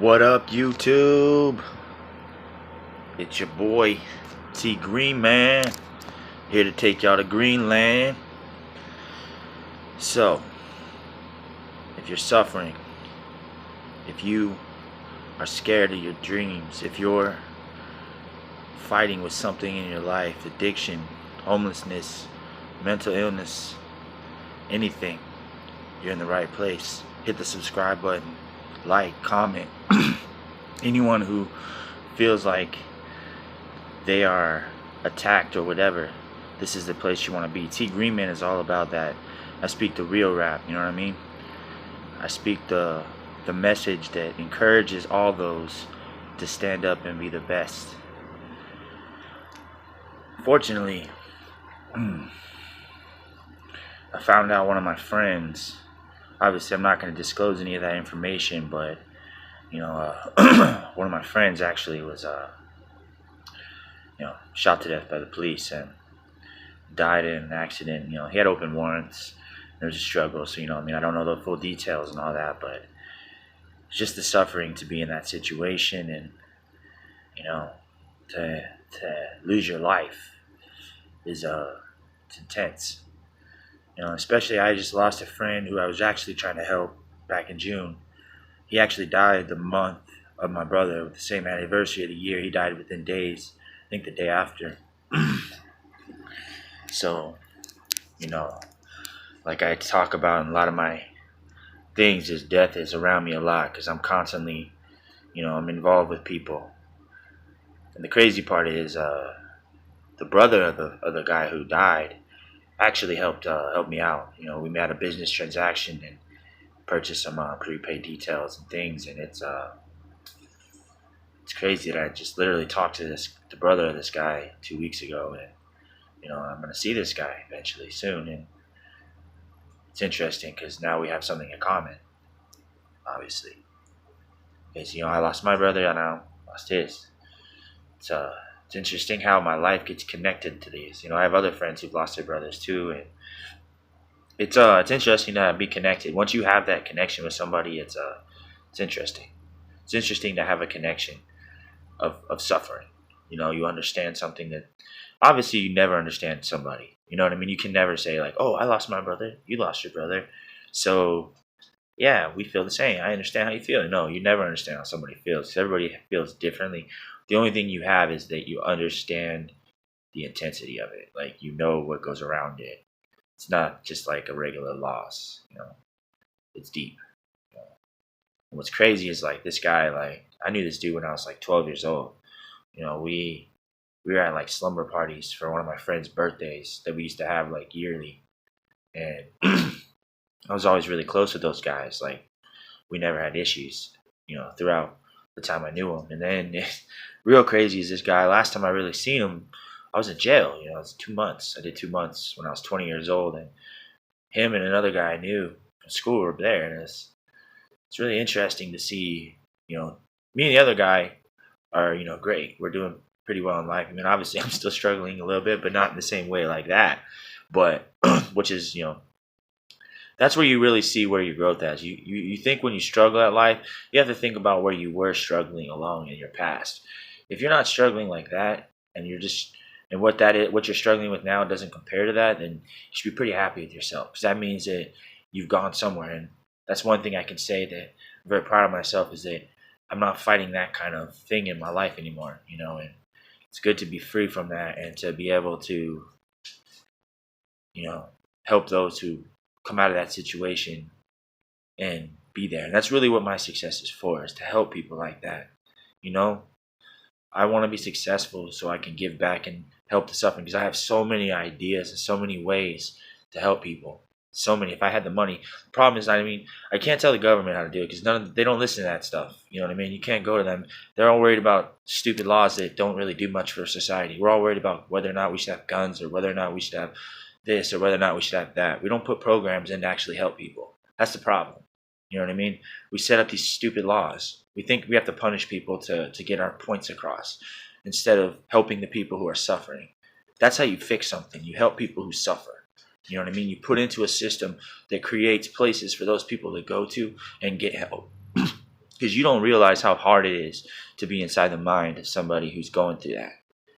What up, YouTube? It's your boy TGreenMan here to take y'all to Greenland. So, if you're suffering, if you are scared of your dreams, if you're fighting with something in your life, addiction, homelessness, mental illness, anything, you're in the right place. Hit the subscribe button, like, comment. Anyone who feels like they are attacked or whatever, this is the place you want to be. TGreenMan is all about that. I speak the real rap, you know what I mean? I speak the message that encourages all those to stand up and be the best. Fortunately, I found out one of my friends, obviously I'm not going to disclose any of that information, but you know, one of my friends actually was shot to death by the police and died in an accident. You know, he had open warrants. There was a struggle, so I don't know the full details and all that, but it's just the suffering to be in that situation, and to lose your life is it's intense. Especially I just lost a friend who I was actually trying to help back in June. He actually died the month of my brother, with the same anniversary of the year. He died within days, I think the day after. So, like I talk about in a lot of my things, is death is around me a lot, because I'm constantly, I'm involved with people. And the crazy part is, the brother of the guy who died actually helped me out. We made a business transaction and purchased some prepaid details and things, and it's crazy that I just literally talked to the brother of this guy 2 weeks ago, and I'm gonna see this guy eventually soon, and it's interesting because now we have something in common, obviously. Because I lost my brother and I lost his. It's interesting how my life gets connected to these. I have other friends who've lost their brothers too, and it's interesting to be connected. Once you have that connection with somebody, it's interesting. It's interesting to have a connection of suffering. You understand something that obviously you never understand somebody. You know what I mean? You can never say like, oh, I lost my brother, you lost your brother, so yeah, we feel the same. I understand how you feel. No, you never understand how somebody feels, because everybody feels differently. The only thing you have is that you understand the intensity of it. Like, what goes around it. It's not just like a regular loss. It's deep. And what's crazy is, like, this guy, like, I knew this dude when I was like 12 years old. We were at like slumber parties for one of my friend's birthdays that we used to have like yearly, and I was always really close with those guys. Like, we never had issues, throughout the time I knew him. And then real crazy is this guy. Last time I really seen him, I was in jail. It was 2 months. I did 2 months when I was 20 years old, and him and another guy I knew from school were there. And it's really interesting to see. Me and the other guy are great. We're doing pretty well in life. Obviously I'm still struggling a little bit, but not in the same way like that. But which is that's where you really see where your growth is. You think when you struggle at life, you have to think about where you were struggling along in your past. If you're not struggling like that, and what you're struggling with now doesn't compare to that, then you should be pretty happy with yourself, because that means that you've gone somewhere. And that's one thing I can say that I'm very proud of myself, is that I'm not fighting that kind of thing in my life anymore. And it's good to be free from that, and to be able to help those who come out of that situation and be there. And that's really what my success is for, is to help people like that. I want to be successful so I can give back and help the suffering, because I have so many ideas and so many ways to help people. So many. If I had the money. The problem is, I can't tell the government how to do it, because they don't listen to that stuff. You know what I mean? You can't go to them. They're all worried about stupid laws that don't really do much for society. We're all worried about whether or not we should have guns, or whether or not we should have this, or whether or not we should have that. We don't put programs in to actually help people. That's the problem. You know what I mean? We set up these stupid laws. We think we have to punish people to get our points across, instead of helping the people who are suffering. That's how you fix something. You help people who suffer. You know what I mean? You put into a system that creates places for those people to go to and get help. because you don't realize how hard it is to be inside the mind of somebody who's going through that.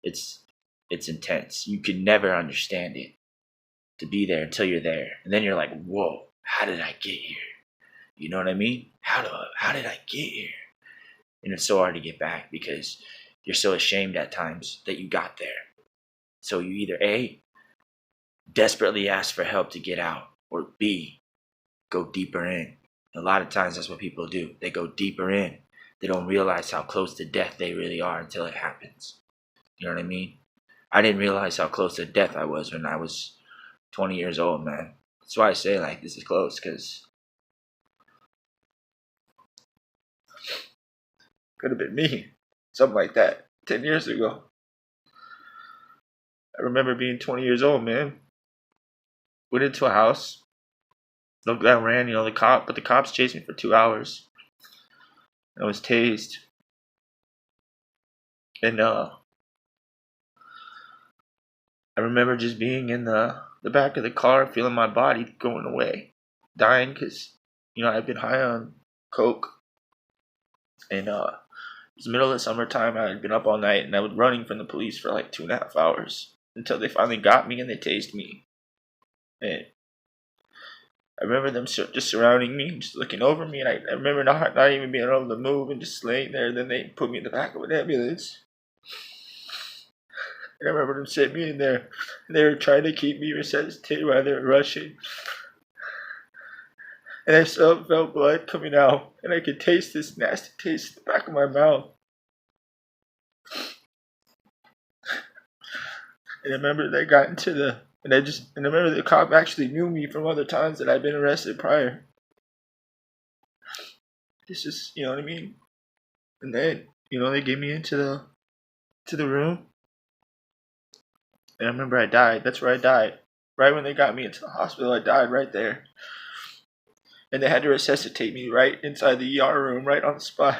It's intense. You can never understand it to be there until you're there, and then you're like, whoa, how did I get here? You know what I mean? How did I get here? And it's so hard to get back because you're so ashamed at times that you got there. So you either A, desperately ask for help to get out, or B, go deeper in. A lot of times that's what people do. They go deeper in. They don't realize how close to death they really are until it happens. You know what I mean? I didn't realize how close to death I was when I was 20 years old, man. That's why I say, like, this is close, because could have been me. Something like that 10 years ago. I remember being 20 years old, man. Went into a house. No guy ran, but the cops chased me for 2 hours. I was tased. And I remember just being in the back of the car, feeling my body going away. Dying because, I've been high on coke. And it was the middle of the summertime. I had been up all night, and I was running from the police for like 2.5 hours until they finally got me and they tased me. And I remember them just surrounding me, just looking over me, and I remember not even being able to move and just laying there. Then they put me in the back of an ambulance. And I remember them sitting me in there, and they were trying to keep me resuscitated while they were rushing. And I still felt blood coming out, and I could taste this nasty taste in the back of my mouth. And I remember they got into and I remember the cop actually knew me from other times that I'd been arrested prior. This is, you know what I mean? And then, they gave me into the room. And I remember I died. That's where I died. Right when they got me into the hospital, I died right there. And they had to resuscitate me right inside the ER room, right on the spot.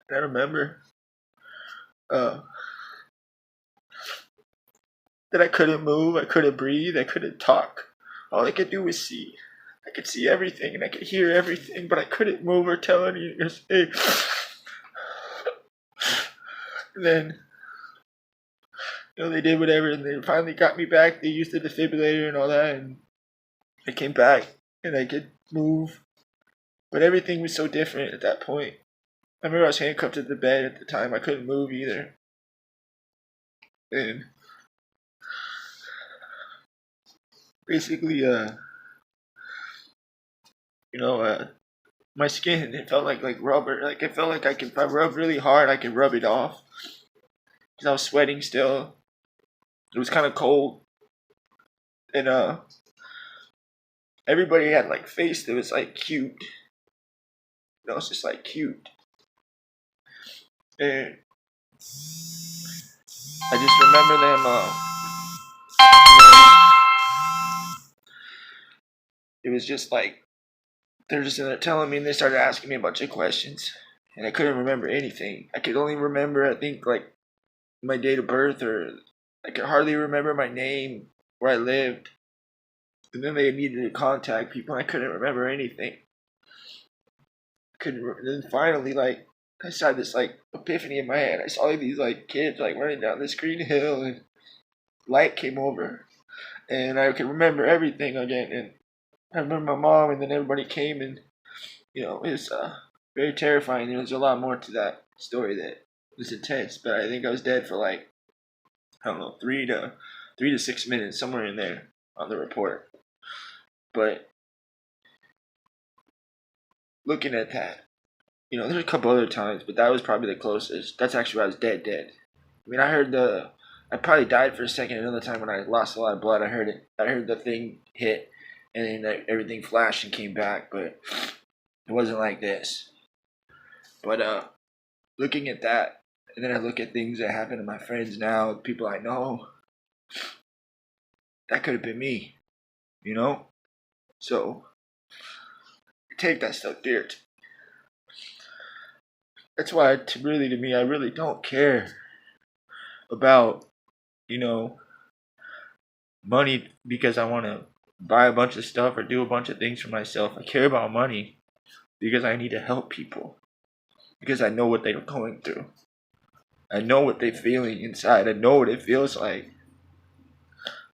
And I remember that I couldn't move, I couldn't breathe, I couldn't talk. All I could do was see. I could see everything and I could hear everything, but I couldn't move or tell anyone to say. And then, they did whatever, and they finally got me back. They used the defibrillator and all that, and I came back, and I could move. But everything was so different at that point. I remember I was handcuffed to the bed at the time. I couldn't move either. And basically, my skin, it felt like rubber. Like, it felt like if I rubbed really hard, I could rub it off. Because I was sweating still. It was kind of cold. And, everybody had, face that was, cute. It's just, cute. And I just remember them, it was just they're just telling me, and they started asking me a bunch of questions. And I couldn't remember anything. I could only remember, I think, my date of birth, or I could hardly remember my name, where I lived. And then they needed to contact people, and I couldn't remember anything. And then finally, I saw this, epiphany in my head. I saw these, kids, running down this green hill, and light came over. And I could remember everything again. And I remember my mom, and then everybody came, and, it was very terrifying. There's a lot more to that story that was intense, but I think I was dead for, I don't know, 3 to 6 minutes, somewhere in there on the report. But looking at that, there's a couple other times, but that was probably the closest. That's actually where I was dead. I mean, I probably died for a second another time when I lost a lot of blood. I heard it. I heard the thing hit, and then everything flashed and came back, but it wasn't like this. But looking at that, and then I look at things that happen to my friends now, people I know, that could have been me, So, I take that stuff dear to me. That's why, to me, I really don't care about, money because I want to buy a bunch of stuff or do a bunch of things for myself. I care about money because I need to help people, because I know what they're going through. I know what they're feeling inside. I know what it feels like.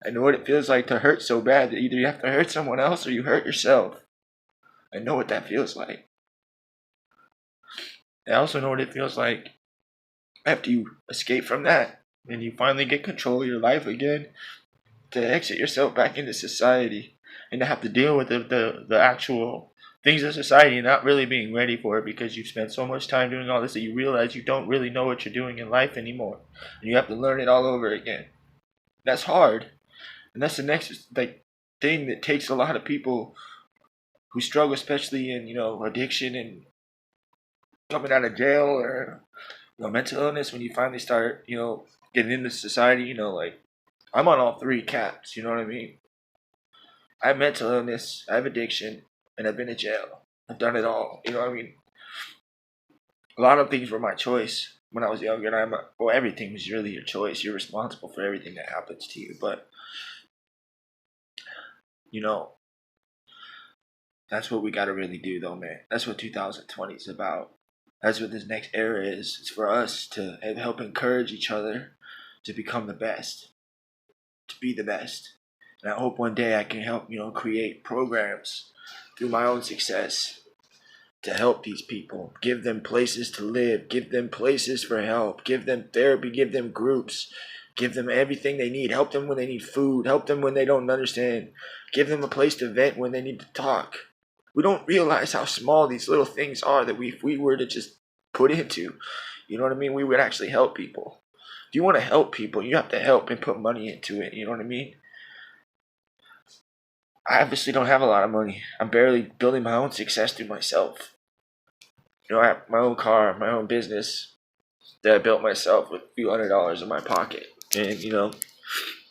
I know what it feels like to hurt so bad that either you have to hurt someone else or you hurt yourself. I know what that feels like. I also know what it feels like after you escape from that and you finally get control of your life again, to exit yourself back into society and to have to deal with the actual things of society and not really being ready for it because you've spent so much time doing all this that you realize you don't really know what you're doing in life anymore. And you have to learn it all over again. That's hard. And that's the next thing that takes a lot of people who struggle, especially in, addiction and coming out of jail or mental illness, when you finally start, getting into society, like I'm on all three caps, you know what I mean? I have mental illness, I have addiction, and I've been in jail. I've done it all, you know what I mean? A lot of things were my choice when I was younger, and everything was really your choice. You're responsible for everything that happens to you, but, that's what we gotta really do though, man. That's what 2020 is about. That's what this next era is. It's for us to help encourage each other to become the best, to be the best. And I hope one day I can help, create programs through my own success to help these people, give them places to live, give them places for help, give them therapy, give them groups, give them everything they need, help them when they need food, help them when they don't understand, give them a place to vent when they need to talk. We don't realize how small these little things are that if we were to just put into, you know what I mean, we would actually help people. If you want to help people, you have to help and put money into it, you know what I mean? I obviously don't have a lot of money. I'm barely building my own success through myself. I have my own car, my own business that I built myself with a few $100s in my pocket. And,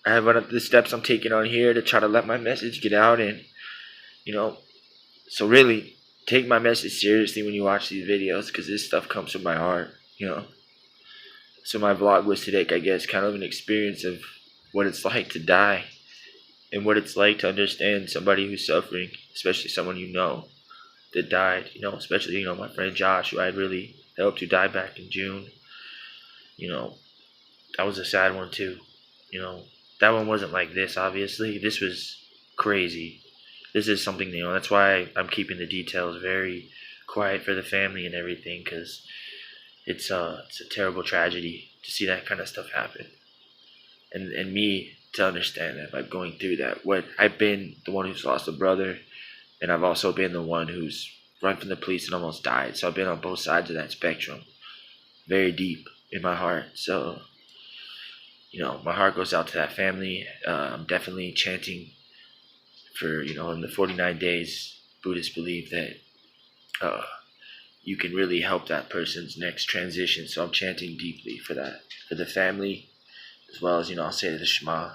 I have one of the steps I'm taking on here to try to let my message get out. And, so really take my message seriously when you watch these videos, because this stuff comes from my heart, So my vlog was today, I guess, kind of an experience of what it's like to die and what it's like to understand somebody who's suffering, especially someone that died, especially, my friend Josh, who I really helped, who died back in June. That was a sad one too. That one wasn't like this, obviously. This was crazy. This is something, that's why I'm keeping the details very quiet for the family and everything, because it's a terrible tragedy to see that kind of stuff happen. And me to understand that by going through that. I've been the one who's lost a brother, and I've also been the one who's run from the police and almost died. So I've been on both sides of that spectrum, very deep in my heart. So, my heart goes out to that family. I'm definitely chanting for, in the 49 days, Buddhists believe that you can really help that person's next transition. So I'm chanting deeply for that, for the family, as well as, I'll say the Shema,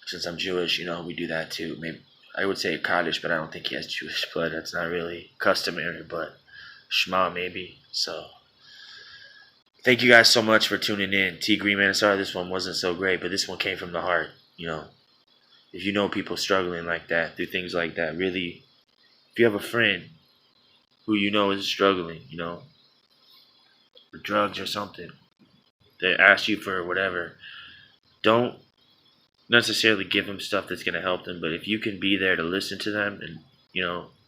since I'm Jewish, we do that too. Maybe I would say Kaddish, but I don't think he has Jewish blood. That's not really customary, but Shema maybe. So thank you guys so much for tuning in. TGreenMan, sorry this one wasn't so great, but this one came from the heart. If you know people struggling like that, through things like that, really, if you have a friend who is struggling, for drugs or something, they ask you for whatever, don't necessarily give them stuff that's going to help them, but if you can be there to listen to them and,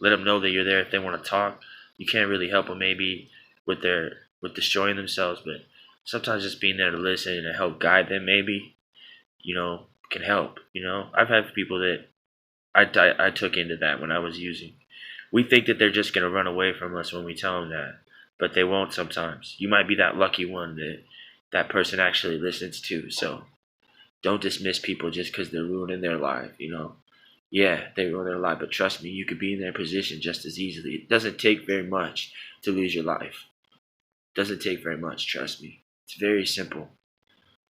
let them know that you're there if they want to talk. You can't really help them maybe with destroying themselves, but sometimes just being there to listen and to help guide them maybe, can help. I've had people that I took into that when I was using. We think that they're just going to run away from us when we tell them that, but they won't sometimes. You might be that lucky one that person actually listens to. So don't dismiss people just because they're ruining their life, Yeah, they ruin their life, but trust me, you could be in their position just as easily. It doesn't take very much to lose your life. It doesn't take very much, trust me. It's very simple.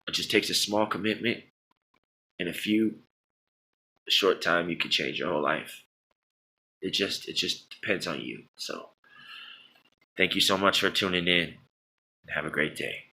It just takes a small commitment. In a short time, you can change your whole life. It just depends on you. So thank you so much for tuning in, and have a great day.